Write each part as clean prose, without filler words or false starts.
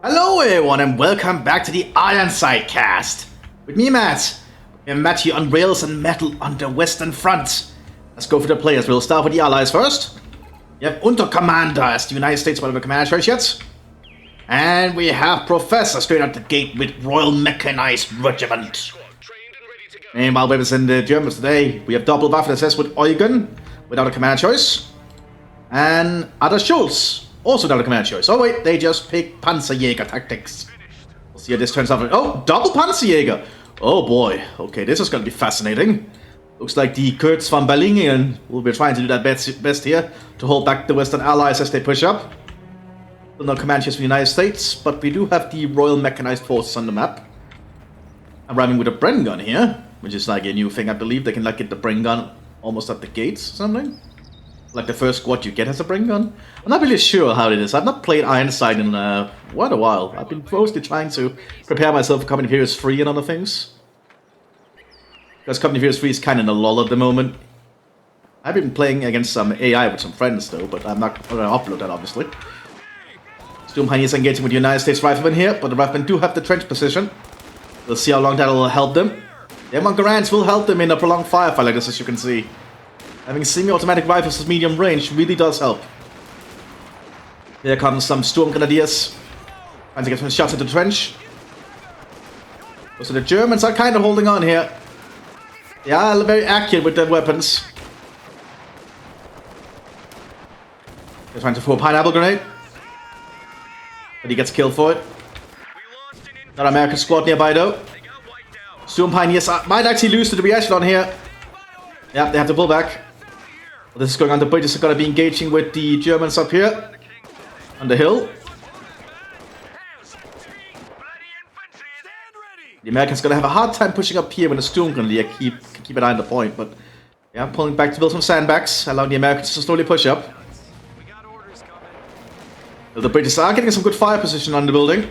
Hello everyone and welcome back to the Ironside cast. With me, Matt. We have Matt here on rails and metal on the Western Front. Let's go for the players. We'll start with the Allies first. We have Untercommander as the United States whatever commander choice yet. And we have Professor straight out the gate with Royal Mechanized Regiment. Meanwhile, we have in the Germans today. We have double Waffen SS with Eugen without a commander choice. And Ada Schulz. Also not a command choice. Oh wait, they just picked Panzerjäger tactics. We'll see how this turns out. Oh, double Panzerjäger! Oh boy. Okay, this is going to be fascinating. Looks like the Kurds von Berlin will be trying to do that best here to hold back the Western Allies as they push up. Still no command choice for the United States, but we do have the Royal Mechanized Forces on the map. Arriving with a Bren gun here, which is like a new thing, I believe. They can like get the Bren gun almost at the gates or something. Like the first squad you get has a Bren gun. I'm not really sure how it is. I've not played Ironside in quite a while. I've been mostly trying to prepare myself for Company of Heroes 3 and other things. Because Company of Heroes 3 is kind of in a lull at the moment. I've been playing against some AI with some friends though, but I'm not going to upload that obviously. Sturmheini is engaging with the United States Riflemen here, but the Riflemen do have the trench position. We'll see how long that will help them. The M1 Garands will help them in a prolonged firefight like this, as you can see. Having semi-automatic rifles with medium range really does help. Here comes some Sturm Grenadiers. Trying to get some shots into the trench. So the Germans are kind of holding on here. They are very accurate with their weapons. They're trying to throw a pineapple grenade. But he gets killed for it. Not an American squad nearby though. Sturm Pioneers might actually lose to the Echelon here. Yeah, they have to pull back. Well, this is going on. The British are going to be engaging with the Germans up here on the hill. The Americans are going to have a hard time pushing up here when the Sturm Grenadier keep an eye on the point, but yeah, pulling back to build some sandbags, allowing the Americans to slowly push up. Well, the British are getting some good fire position on the building.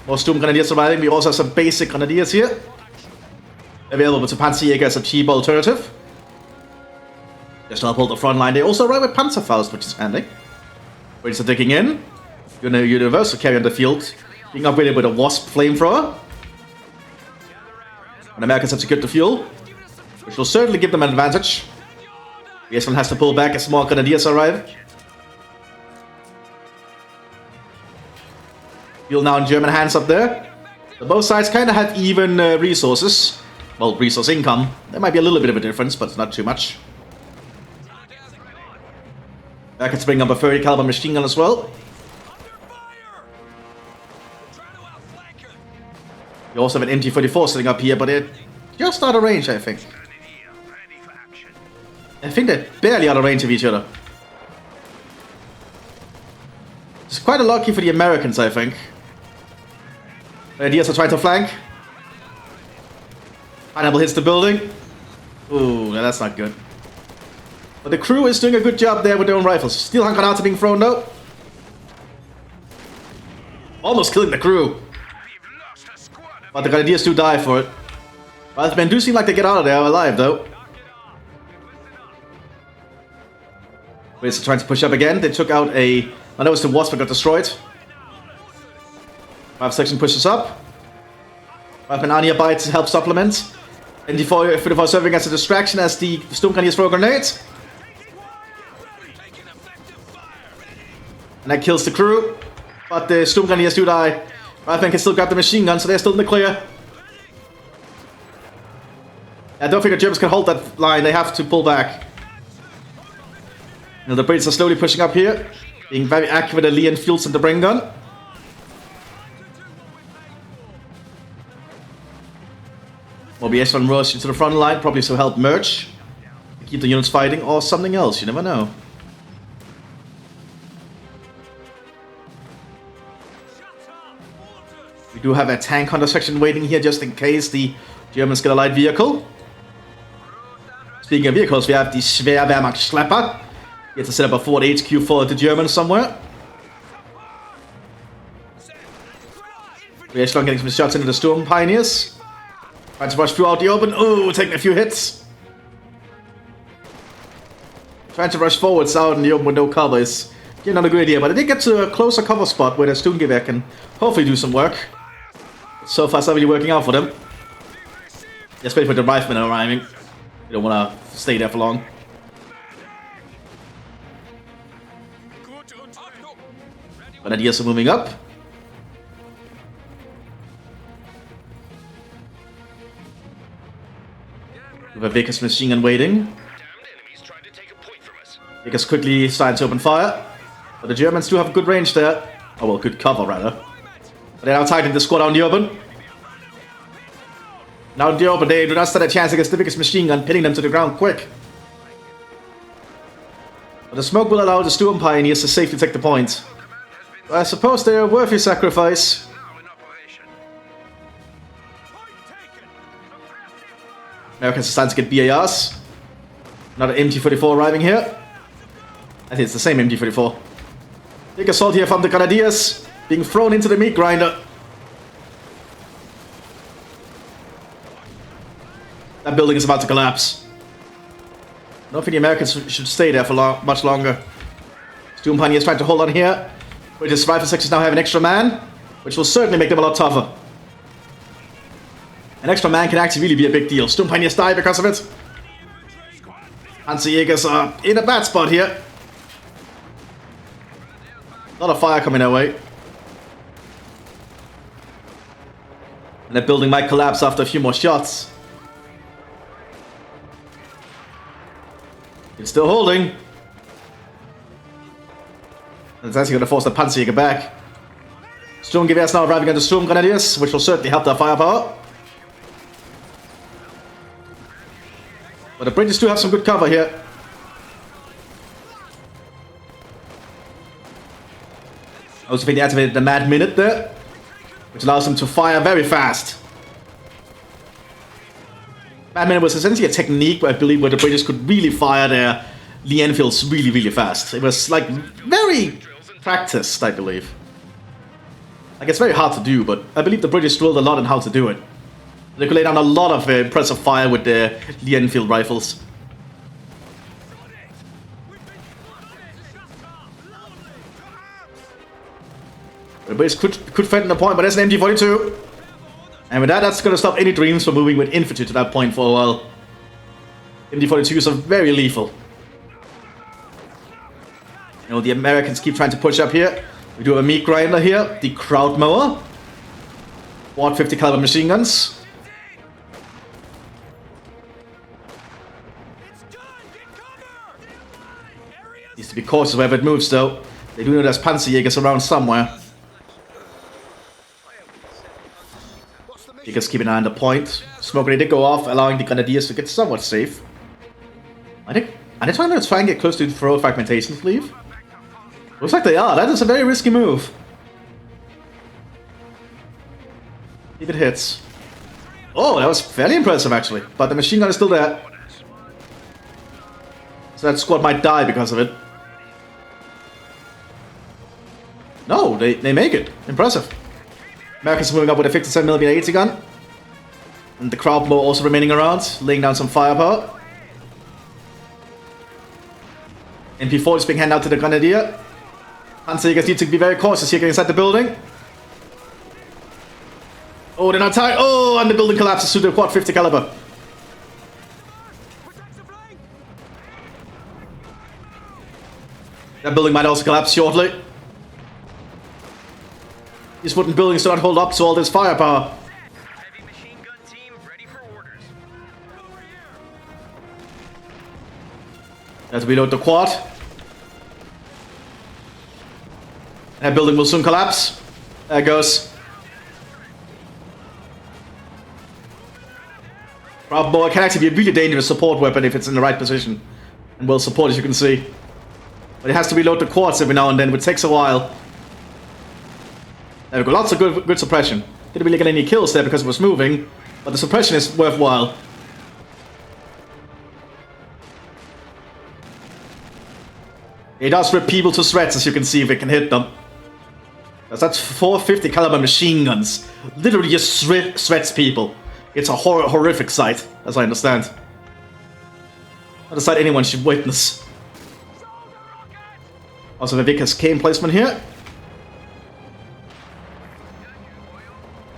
More Sturm Grenadiers arriving. We also have some basic Grenadiers here. Available to Panzerjäger as a cheap alternative. Just to uphold the front line. They also arrive with Panzerfaust, which is handy. British are digging in. Universal carry on the field. Being upgraded with a Wasp flamethrower. And Americans have secured the fuel, which will certainly give them an advantage. The S1 has to pull back as more Grenadiers arrive. Fuel now in German hands up there. So both sides kind of have even resources. Well, resource income. There might be a little bit of a difference, but it's not too much. Americans bring up a 30 caliber machine gun as well. You also have an MT-44 sitting up here, but it just out of range, I think. I think they're barely out of range of each other. It's quite unlucky for the Americans, I think. Ideas are trying to flank. Pineapple hits the building. Ooh, yeah, that's not good. But the crew is doing a good job there with their own rifles. Steel hand grenades are being thrown though. Almost killing the crew. But the Grenadiers do die for it. Riflemen do seem like they get out of there alive though. Brits are trying to push up again. They took out a... I know it's the Wasp that got destroyed. 5 section pushes up. Riflemen are nearby to help supplement. And the serving as a distraction as the Sturm Grenadiers throw grenades. And that kills the crew. But the Sturm Grenadiers do die. Riflemen can still grab the machine gun, so they're still in the clear. I don't think the Germans can hold that line. They have to pull back. Now the Brits are slowly pushing up here. Being very accurate at Lee and Fields and the Bren gun. Maybe S1 rush into the front line, probably to help merge. Keep the units fighting, or something else, you never know. We do have a tank hunter section waiting here just in case the Germans get a light vehicle. Speaking of vehicles, we have the Schwerwehrmacht Schlepper. He has to set up a Ford HQ for the Germans somewhere. We're still getting some shots into the Sturm Pioneers. Trying to rush throughout the open. Oh, taking a few hits. Trying to rush forwards out in the open with no cover is Yeah, not a good idea, but I did get to a closer cover spot where the Sturmgewehr can hopefully do some work. So far, it's not really working out for them. Especially with the riflemen arriving. You don't want to stay there for long. Grenadiers are moving up. We have a Vickers machine gun waiting. Vickers quickly starting to open fire. But the Germans do have good range there. Oh well, good cover rather. But they're now tightening the squad out in the open. Now in the open, they do not stand a chance against the Vickers machine gun, pinning them to the ground quick. But the smoke will allow the Sturm Pioneers to safely take the point. I suppose they're a worthy sacrifice. Americans are starting to get BARs. Another MG44 arriving here. I think it's the same MG44. Big assault here from the Grenadiers, being thrown into the meat grinder. That building is about to collapse. I don't think the Americans should stay there for much longer. Sturm Pioneers trying to hold on here. British rifle sections now have an extra man, which will certainly make them a lot tougher. An extra man can actually really be a big deal. Sturm Pioneers die because of it. Panzerjägers are in a bad spot here. A lot of fire coming their way. And that building might collapse after a few more shots. It's still holding. That's actually going to force the Panzerjäger back. Sturmgewehr is now arriving at the Sturm Grenadiers, which will certainly help their firepower. But the British do have some good cover here. I also think they activated the Mad Minute there, which allows them to fire very fast. Mad Minute was essentially a technique, I believe, where the British could really fire their Lee Enfields really, really fast. It was like very practiced, I believe. Like it's very hard to do, but I believe the British drilled a lot on how to do it. They could lay down a lot of impressive fire with their Lee Enfield rifles. The British could threaten the point, but there's an MG42. And with that, that's going to stop any dreams for moving with infantry to that point for a while. MG42s are very lethal. You know, the Americans keep trying to push up here. We do have a meat grinder here, the Kraut Mower. Quad 50 caliber machine guns. Needs to be cautious wherever it moves though. They do know there's Panzerjägers around somewhere. You guys keep an eye on the point. Smoke grenade did go off, allowing the Grenadiers to get somewhat safe. Are they trying to try and get close to throw fragmentation sleeve? Looks like they are. That is a very risky move. If it hits. Oh, that was fairly impressive actually. But the machine gun is still there. So that squad might die because of it. No, they make it. Impressive. Americans moving up with a 57mm AT gun. And the Kraut Mower also remaining around, laying down some firepower. MP4 is being handed out to the Grenadier. Panzerjägers need to be very cautious here getting inside the building. Oh, they're not tired. Oh, and the building collapses to the quad 50 caliber. That building might also collapse shortly. These wooden buildings do not hold up to all this firepower. Heavy machine gun team ready for orders. Have to reload the quad. That building will soon collapse. There it goes. Kraut Mower can actually be a really dangerous support weapon if it's in the right position. And well support, as you can see. But it has to reload the quads every now and then, which takes a while. There we go, lots of good suppression. Didn't really get any kills there because it was moving, but the suppression is worthwhile. It does rip people to shreds, as you can see, if it can hit them. That's 450 caliber machine guns. Literally just shreds people. It's a horrific sight, as I understand. Not a sight anyone should witness. Also the Vickers cane placement here.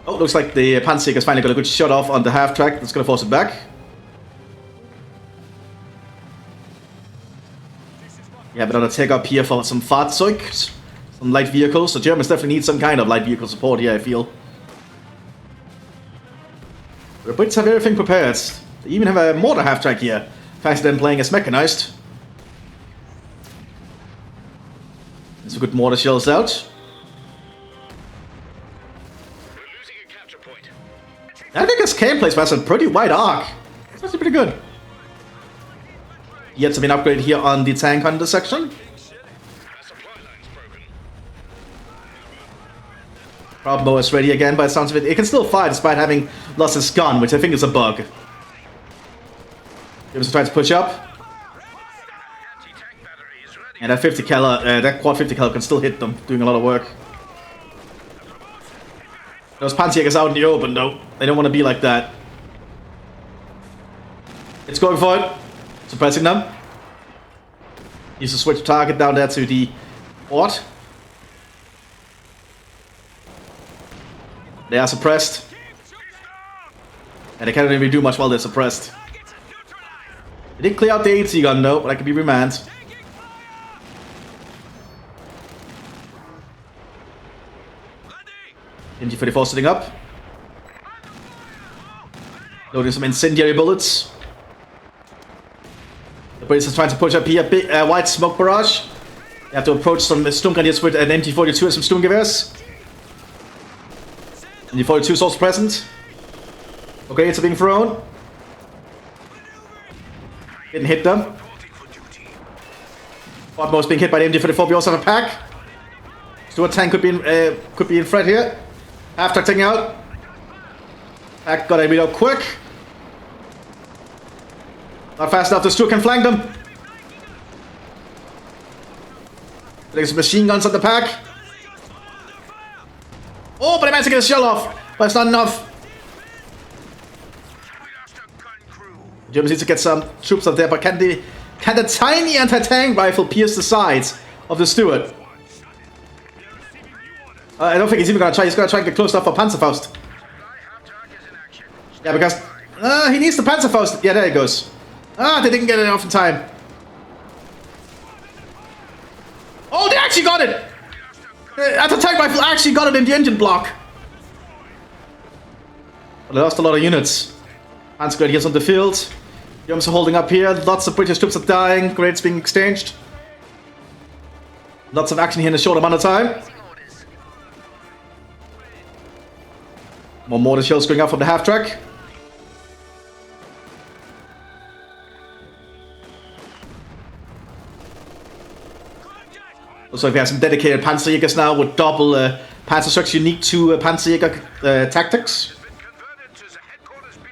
Oh, looks like the Panzerjäger's finally got a good shot off on the half track. That's going to force it back. We have another take up here for some Fahrzeug, some light vehicles. The Germans definitely need some kind of light vehicle support here, I feel. The Brits have everything prepared. They even have a mortar half track here, thanks to them playing as Mechanised. There's some good mortar shells out. I think his cane placement has a pretty wide arc. It's actually pretty good. Yet to be an upgrade here on the tank hunter section. Bravo is ready again by the sounds of it. It can still fire despite having lost his gun, which I think is a bug. He was trying to push up. And that 50 cal, that quad 50 cal can still hit them, doing a lot of work. Those Panzerjägers out in the open though. They don't want to be like that. It's going for it. Suppressing them. Needs to switch target down there to the port. They are suppressed. And they can't really do much while they're suppressed. They did clear out the 80 gun though, but that could be remanned. MG-34 sitting up. Loading some incendiary bullets. The Brits are trying to push up here. Big white smoke barrage. They have to approach some Sturmgrenadiers with an MG-42 and some Sturmgewehrs. MG-42 is also present. Okay, it's being thrown. Didn't hit them. Botmost being hit by the MG-44. We also have a pack. Stuart tank could be in threat here. After taking out. Pack got a reload quick. Not fast enough, the Stuart can flank them. There's some machine guns on the pack. Oh, but I managed to get a shell off. But it's not enough. The Germans need to get some troops up there, but can the tiny anti-tank rifle pierce the sides of the Stuart? I don't think he's even gonna try. He's gonna try and get close enough for Panzerfaust. Yeah, because he needs the Panzerfaust. Yeah, there he goes. They didn't get it off in time. Oh, they actually got it! The tank rifle actually got it in the engine block. But they lost a lot of units. Panzergrenadiers on the field. Germans are holding up here. Lots of British troops are dying. Grenades being exchanged. Lots of action here in a short amount of time. More mortar shells going out from the half track. Looks like we have some dedicated Panzerjägers now with double Panzerstructs unique to Panzerjäger tactics.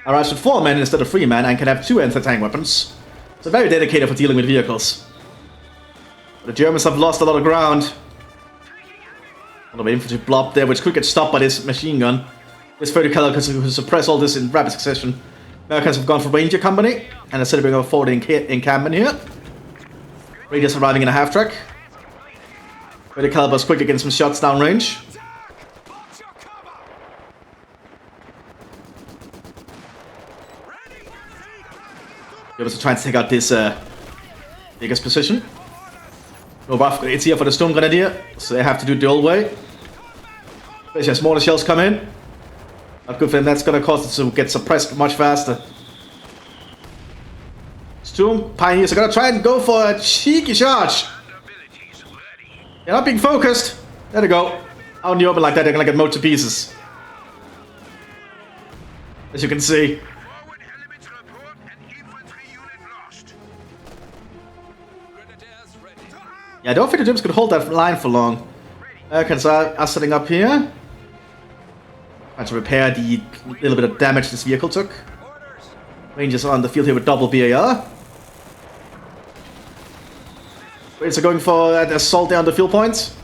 Arrives with 4 men instead of 3 men and can have 2 anti-tank weapons. So very dedicated for dealing with vehicles. But the Germans have lost a lot of ground. A lot of infantry blob there, which could get stopped by this machine gun. This 30 cal can suppress all this in rapid succession. Americans have gone for Ranger Company and are setting up a forward encampment here. Rangers arriving in a half track. 30 calibers quickly getting some shots down range. Germans are trying to take out this biggest position. No buff, it's here for the Sturmgrenadier, so they have to do it the old way. Especially as mortar shells come in. Not good for them, that's gonna cause it to get suppressed much faster. Sturm Pioneers are gonna try and go for a cheeky charge. They're not being focused. There they go. Out in the open like that, they're gonna get mowed to pieces. As you can see. Yeah, I don't think the Germans could hold that line for long. Americans are setting up here. Trying to repair the little bit of damage this vehicle took. Rangers are on the field here with double BAR. Brits are going for an assault there on the field points.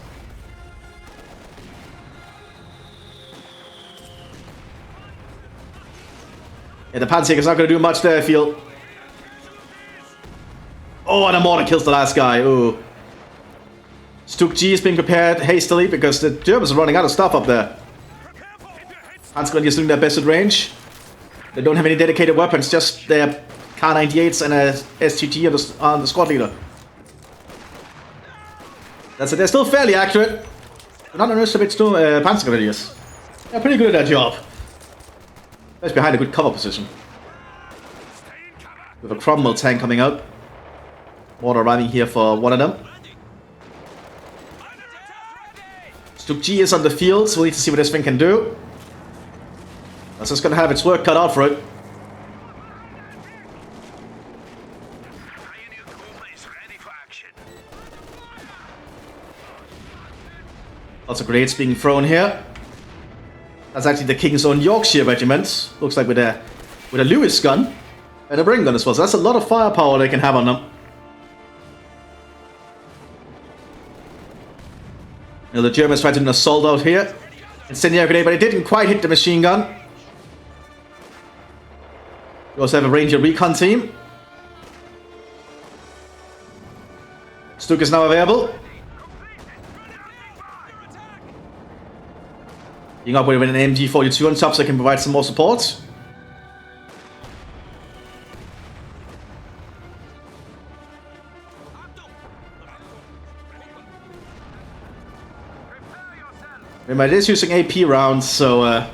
Yeah, the Panzerjäger's not going to do much there, I feel. Oh, and a mortar kills the last guy. Ooh. Stuk G is being prepared hastily because the Germans are running out of stuff up there. Panzergrenadiers is doing their best at range. They don't have any dedicated weapons, just their K98s and a STG on the squad leader. That's it. They're still fairly accurate. Do not underestimate Panzergrenadiers. They're pretty good at their job. That's behind a good cover position. We have a Cromwell tank coming out. Mortar arriving here for one of them. Stuk G is on the field, so we'll need to see what this thing can do. That's just gonna have its work cut out for it. Lots of grenades being thrown here. That's actually the King's Own Yorkshire Regiment. Looks like with a Lewis gun and a Bring gun as well. So that's a lot of firepower they can have on them. You know, the Germans tried to do an assault out here. Incendiary grenade, but it didn't quite hit the machine gun. We also have a Ranger recon team. Stuk is now available. Being up with an MG42 on top so I can provide some more support. Remember, it is using AP rounds, so...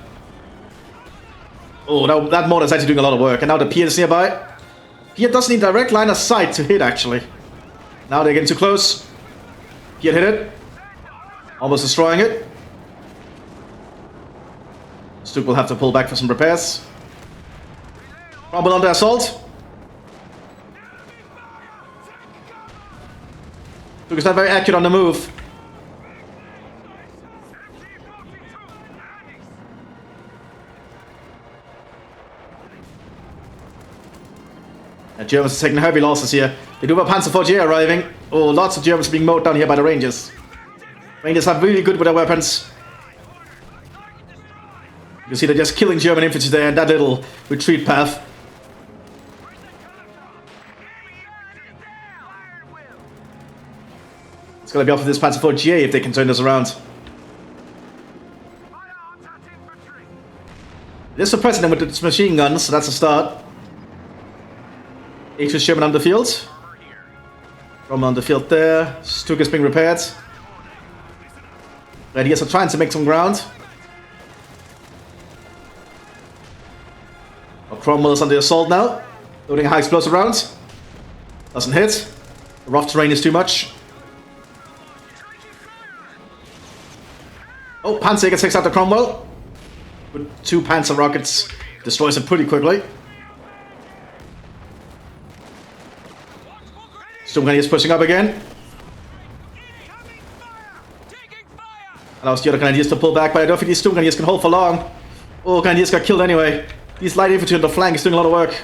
Oh, that mortar is actually doing a lot of work. And now the Pier is nearby. Pier doesn't need direct line of sight to hit, actually. Now they're getting too close. Pier hit it. Almost destroying it. Stuk will have to pull back for some repairs. Cromwell under assault. Stuk is not very accurate on the move. The Germans are taking heavy losses here. They do have a Panzer IV arriving. Oh, lots of Germans being mowed down here by the Rangers. Rangers are really good with their weapons. You can see they're just killing German infantry there in that little retreat path. It's going to be up to this Panzer IV if they can turn this around. They're suppressing them with its machine guns, so that's a start. H.S. Sherman on the field. Roman on the field there. Stuk is being repaired. Radius are trying to make some ground. Cromwell is on the assault now. Loading a high explosive round. Doesn't hit. The rough terrain is too much. Oh, Panzer takes out the Cromwell. With 2 Panzer rockets. Destroys it pretty quickly. Sturmgrenadiers pushing up again. Allows the other Grenadiers to pull back, but I don't think these Sturmgrenadiers can hold for long. Oh, Grenadiers got killed anyway. These light infantry on the flank is doing a lot of work.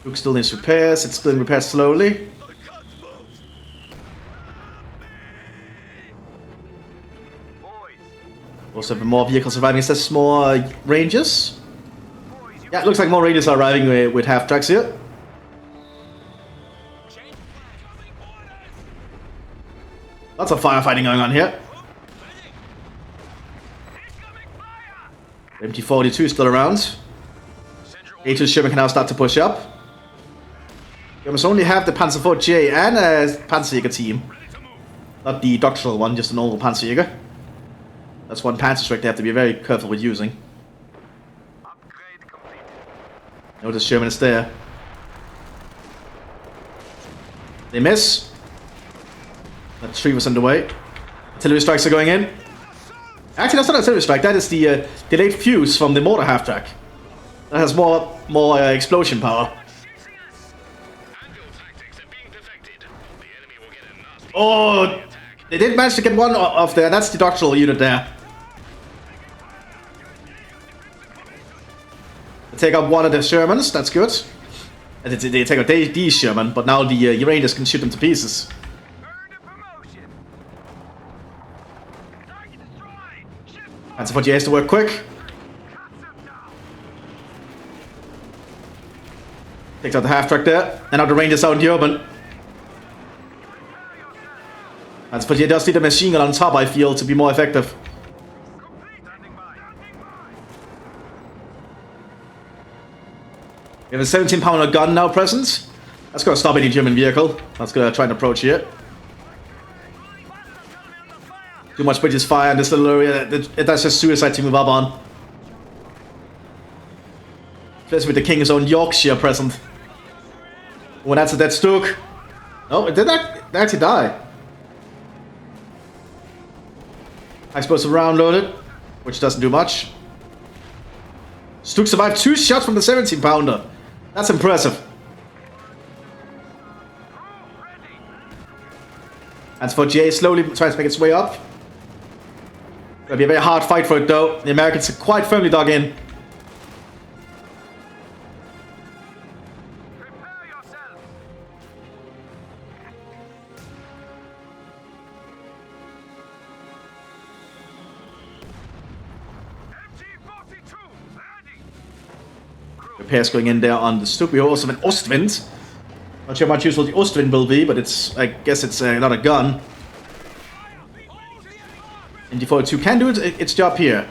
Luke still needs repairs. It's being repaired slowly. Also have more vehicles arriving. Is there more Rangers? Yeah, it looks like more Rangers are arriving with half tracks here. Lots of firefighting going on here. MT42 is still around. A2 Sherman can now start to push up. You must only have the Panzer IV and a Panzerjäger team. Not the doctrinal one, just an old Panzerjäger. That's one Panzer strike they have to be very careful with using. Notice Sherman is there. They miss. That tree was underway. Artillery strikes are going in. Actually, that's not an artillery strike. That is the delayed fuse from the mortar half-track. That has more explosion power. Oh, they did manage to get one off there. That's the doctoral unit there. They take out one of the Shermans. That's good. And they take out these Sherman, but now the Uranus can shoot them to pieces. That's what you has to work quick. Takes out the half-track there. And now the Rangers out in the open. But you just need a machine gun on top, I feel, to be more effective. We have a 17-pounder gun now present. That's gonna stop any German vehicle. That's gonna try and approach here. Too much British fire in this little area. That's just suicide to move up on. Especially with the King's Own Yorkshire present. Oh, that's a dead Stook. No, it did actually die. I'm supposed to round-load it, which doesn't do much. Stook survived 2 shots from the 17-pounder. That's impressive. And for GA slowly trying to make its way up. It'll be a very hard fight for it though. The Americans are quite firmly dug in. Repairs going in there on the Stook. We also have an Ostwind. Not sure how much useful the Ostwind will be, but it's, I guess it's not a gun. And Default 2 can do its job here.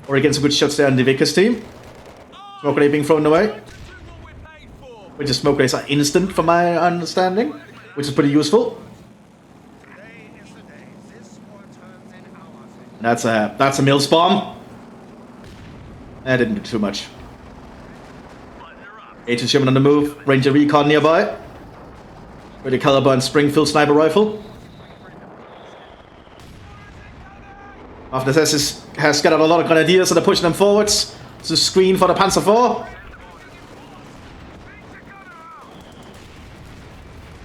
Or against some good shots there on the Vickers team. Smoke grenade being thrown away. Which is smoke grenades are instant from my understanding. Which is pretty useful. That's a Mills bomb. That didn't do too much. Agent Sherman on the move. Ranger Recon nearby. With a caliber and Springfield sniper rifle. After this has gathered a lot of grenadiers and they're pushing them forwards to screen for the Panzer IV.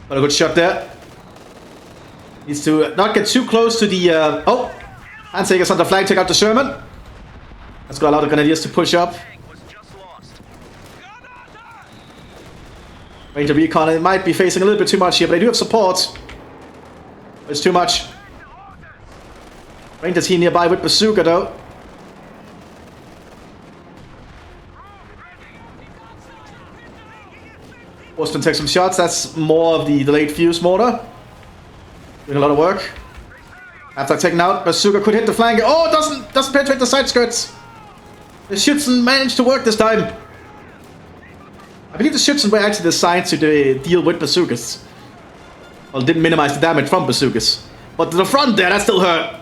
Got a good shot there. Needs to not get too close to the... oh! Handsager's on the flank, take out the Sherman. That's got a lot of grenadiers to push up. Ranger Recon, it might be facing a little bit too much here, but they do have support. It's too much. Ranger team nearby with bazooka though. Boston takes some shots. That's more of the delayed fuse mortar. Doing a lot of work. After taking out, bazooka could hit the flank. Oh, it doesn't penetrate the side skirts. The Schützen managed to work this time. I believe the Schützen were actually designed to deal with bazookas. Well, didn't minimize the damage from bazookas. But to the front there, that still hurt.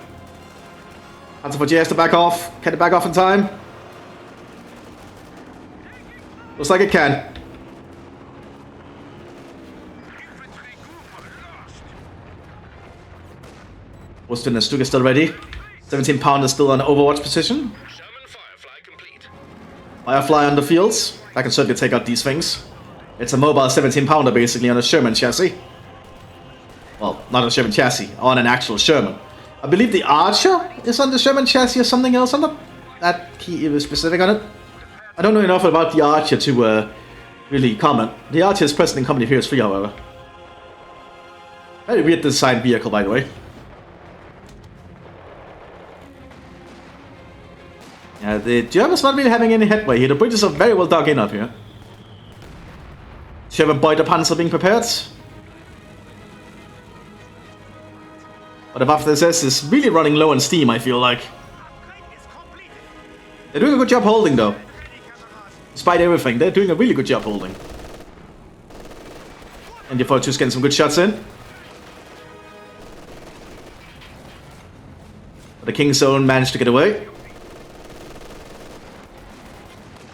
Panzer IV has to back off. Can it back off in time? Looks like it can. Austin and Stuka still ready. 17-pounder still on Overwatch position. Firefly on the fields. I can certainly take out these things. It's a mobile 17-pounder basically on a Sherman chassis. Well, not a Sherman chassis, on an actual Sherman. I believe the Archer is on the Sherman chassis or something else. I'm not that specific on it. I don't know enough about the Archer to really comment. The Archer is present in Company Heroes 3, however. Very weird designed vehicle, by the way. Yeah, the Germans not really having any headway here. The British are very well dug in up here. Sherman Boy the Panzer being prepared. But the Mthis is really running low on steam, I feel like. They're doing a good job holding though. Despite everything, they're doing a really good job holding. And Default 2's getting some good shots in. But the King's Own managed to get away.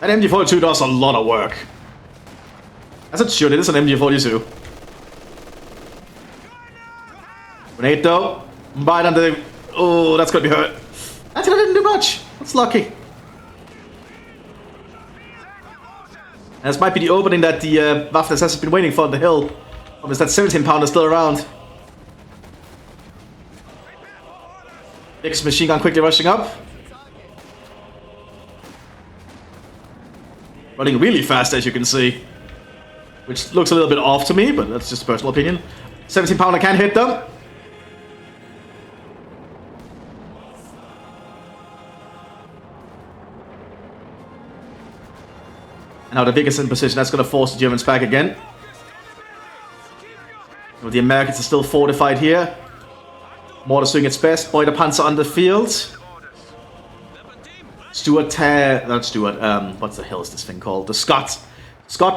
And MG42 does a lot of work. As it should, it is an MG42. Grenade though. Right under the... Oh, that's gonna be hurt. Actually, I didn't do much. That's lucky. And this might be the opening that the Mthis has been waiting for on the hill. Is that 17-pounder still around? Big machine gun quickly rushing up. Running really fast, as you can see. Which looks a little bit off to me, but that's just a personal opinion. 17-pounder can hit them. And now the biggest in position, that's going to force the Germans back again. Well, the Americans are still fortified here. Mortar's doing its best. Boy the Panzer on the field. Not Stuart, what the hell is this thing called? The Scott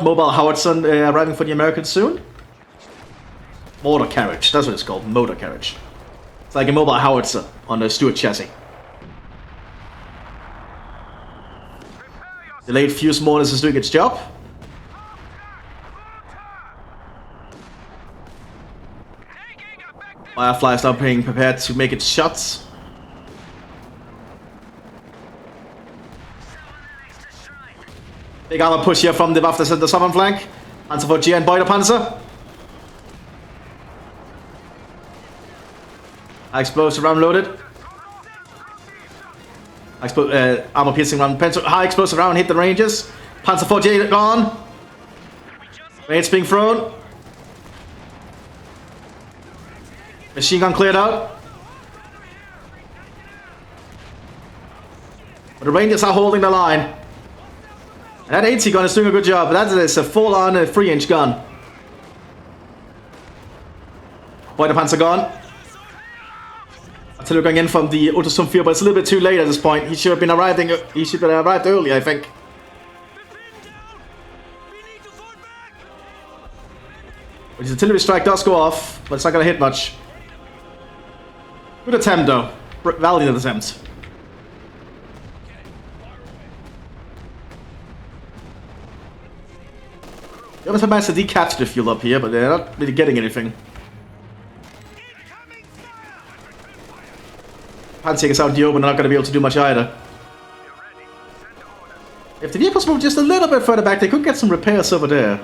Mobile Howitzer arriving for the Americans soon. Motor carriage, that's what it's called, motor carriage. It's like a mobile howitzer on the Stuart chassis. Delayed fuse mortars is doing its job. Firefly is now being prepared to make its shots. Big armor push here from the Mthis in the southern flank. Panzer for G and Boy the Panzer. High explosive round loaded. Armor piercing round. High explosive round hit the ranges. Panzer 48 gone. Grenades being thrown. Machine gun cleared out. But the Rangers are holding the line. And that 80 gun is doing a good job. That is a full-on 3-inch gun. Boy the Panzer gone. Artillery going in from the Untersturmführer, but it's a little bit too late at this point. He should have been arriving. He should have arrived early, I think. But his artillery strike does go off, but it's not going to hit much. Good attempt, though. Valiant attempt. The others have managed to decapture the fuel up here, but they're not really getting anything. Panzer's out in the open, they're not going to be able to do much either. If the vehicles move just a little bit further back, they could get some repairs over there.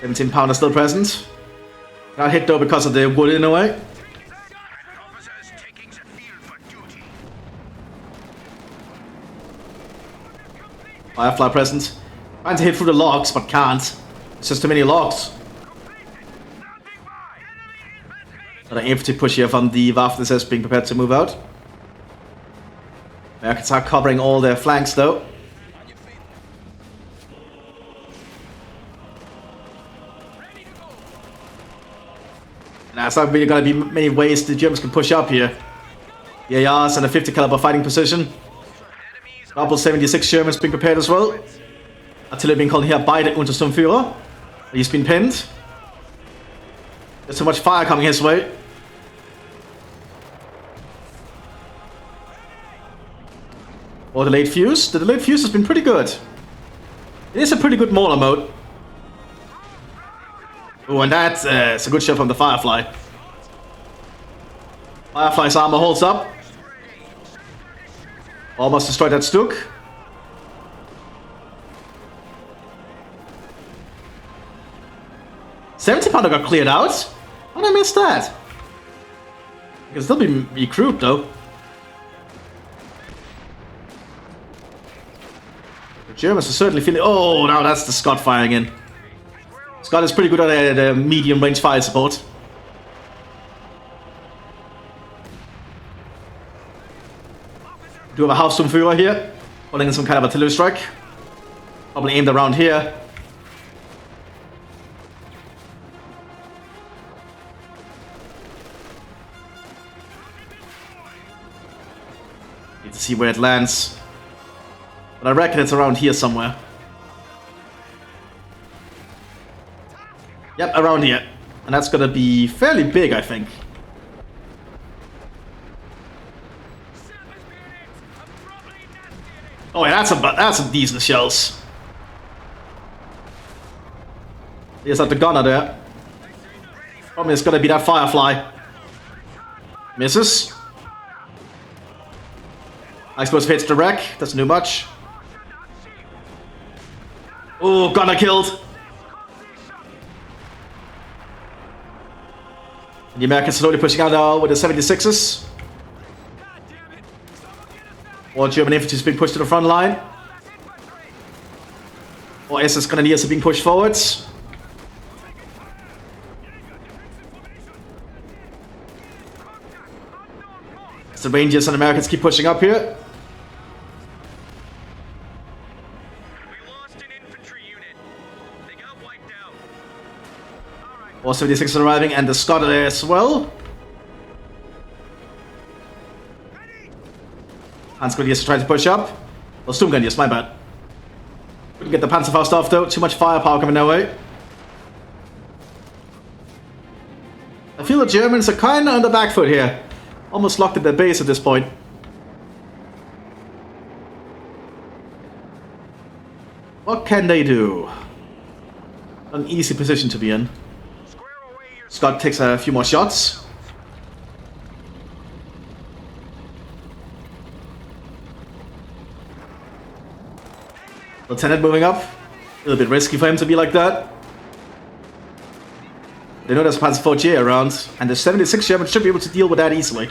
17 pounder still present. Got hit though because of the wood in a way. Firefly present. Trying to hit through the logs, but can't. It's just too many logs. Another infantry push here from the Mthis being prepared to move out. Americans are covering all their flanks though. Now, it's not really going to be many ways the Germans can push up here. The ARs and a 50 caliber fighting position. Double 76 Germans being prepared as well. Artillery being called here by the Untersturmführer. He's been pinned. There's so much fire coming his way. Or delayed fuse. The delayed fuse has been pretty good. It is a pretty good Mauler mode. Oh, and that's a good shot from the Firefly. Firefly's armor holds up. Almost destroyed that Stuk. $70 pounder got cleared out. How did I miss that? It can still be recruit though. The Germans are certainly feeling. Oh, now that's the Scott firing in. Scott is pretty good at medium range fire support. We do have a Hauptsturmführer here, pulling in some kind of artillery strike. Probably aimed around here. Need to see where it lands. But I reckon it's around here somewhere. Yep, around here. And that's gonna be fairly big, I think. Oh yeah, that's some decent shells. Here's not the gunner there. Probably it's gonna be that Firefly. Misses. I suppose hits the wreck. Doesn't do much. Oh, gunner killed. And the Americans slowly pushing out now with the 76s. More German infantry is being pushed to the front line. More SS Grenadiers are being pushed forwards. As the Rangers and Americans keep pushing up here. We lost an infantry unit. They got wiped out. All right, All 76 arriving, and the Scot as well. Hansgrenadiers trying to push up. Well, Sturmgrenadiers, my bad. Couldn't get the Panzerfaust off though, too much firepower coming their way. I feel the Germans are kinda on the back foot here. Almost locked at their base at this point. What can they do? An easy position to be in. Scott takes a few more shots. Lieutenant moving up. A little bit risky for him to be like that. They know there's Panzer IV around, and the 76 Germans should be able to deal with that easily.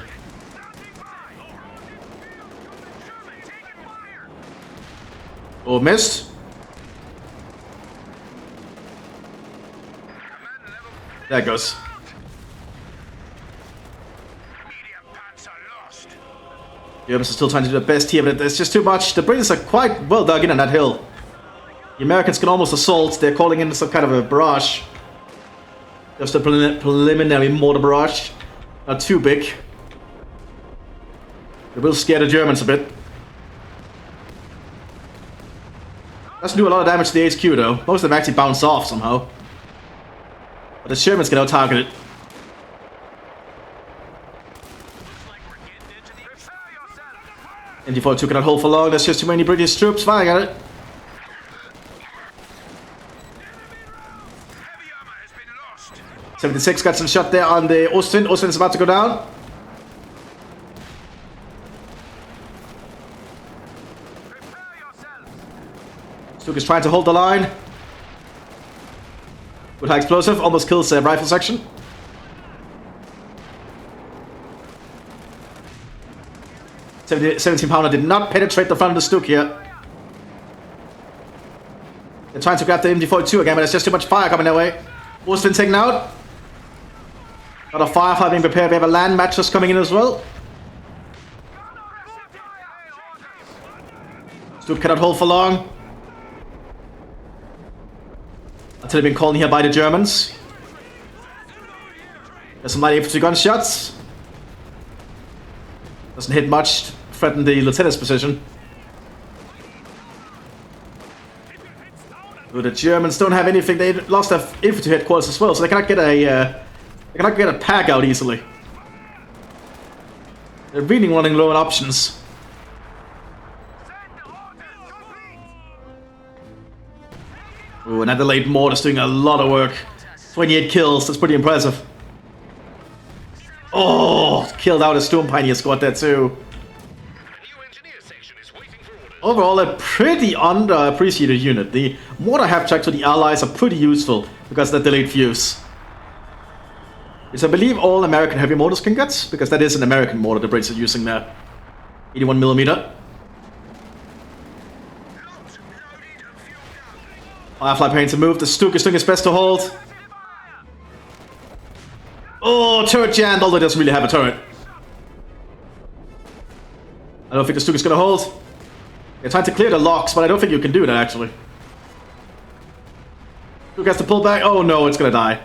Oh, missed. There it goes. The Germans are still trying to do their best here, but there's just too much. The British are quite well dug in on that hill. The Americans can almost assault. They're calling in some kind of a barrage. Just a preliminary mortar barrage. Not too big. They will scare the Germans a bit. Doesn't do a lot of damage to the HQ though. Most of them actually bounce off somehow. But the Germans get out-targeted. MT-42 cannot hold for long. There's just too many British troops firing at it. .76 got some shot there on the Ostwind. Ostwind is about to go down. Stuk is trying to hold the line. With high explosive, almost kills the rifle section. .17 pounder did not penetrate the front of the Stuk here. They're trying to grab the MT-42 again, but there's just too much fire coming their way. Ostwind taken out. Got a firefighter being prepared. We have a land match just coming in as well. Stuk cannot hold for long. Until they've been called here by the Germans. There's some light infantry gunshots. Doesn't hit much. Threaten the lieutenant's position. But the Germans don't have anything. They lost their infantry headquarters as well, so they cannot get a pack out easily. They're really running low on options. Ooh, another late mortar's doing a lot of work. 28 kills, that's pretty impressive. Oh, killed out a Storm Pioneer squad there too. Overall, a pretty underappreciated unit. The mortar half-tracks to the Allies are pretty useful because of the delayed fuse. Which I believe all American heavy mortars can get, because that is an American mortar the Brits are using there. 81mm. Firefly paint to move. The Stuk is doing his best to hold. Oh, turret jammed, although it doesn't really have a turret. I don't think the Stuk is going to hold. They're trying to clear the locks, but I don't think you can do that actually. Stuk has to pull back. Oh no, it's going to die.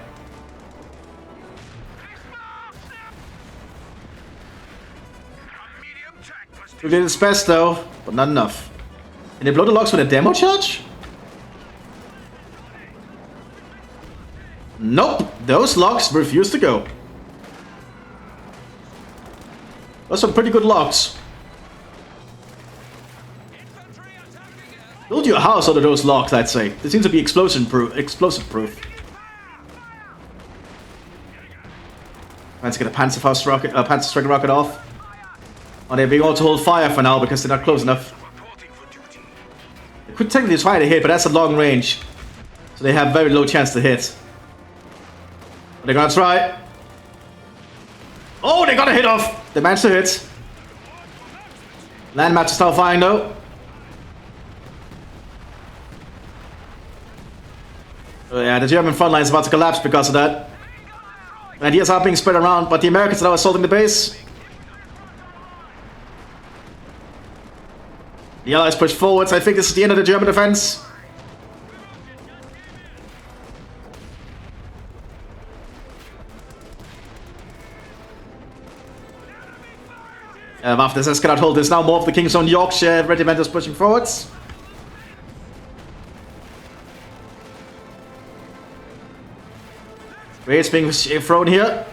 Stuk did its best though, but not enough. Can they blow the locks with a demo charge? Nope, those locks refuse to go. Those are pretty good locks. Build your house out of those locks, I'd say. They seem to be explosive proof. Trying to get a Panzerfaust rocket, Panzer Striker rocket off. Oh, they're being able to hold fire for now because they're not close enough. They could technically try to hit, but that's a long range, so they have very low chance to hit. They're gonna try. Oh, they got a hit off. They managed to hit. Land match is now firing though. Oh yeah, the German front line is about to collapse because of that. Ideas are being spread around, but the Americans are now assaulting the base. The Allies push forwards. I think this is the end of the German defense. After this cannot hold this now. More of the King's Own Yorkshire regiment is pushing forwards. Raids being thrown here.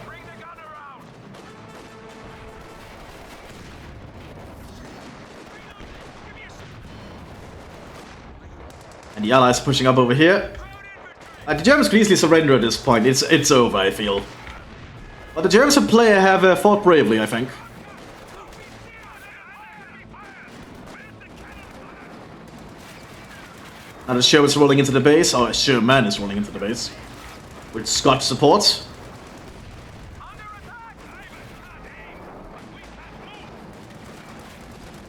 And the Allies pushing up over here. The Germans could easily surrender at this point. It's over, I feel. But the Germans have fought bravely, I think. Now the show is rolling into the base, or Sherman is rolling into the base. With Scotch support.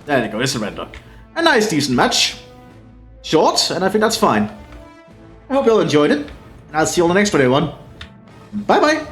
There you go, they surrender. A nice, decent match. Short, and I think that's fine. I hope you all enjoyed it, and I'll see you on the next video one. Bye-bye!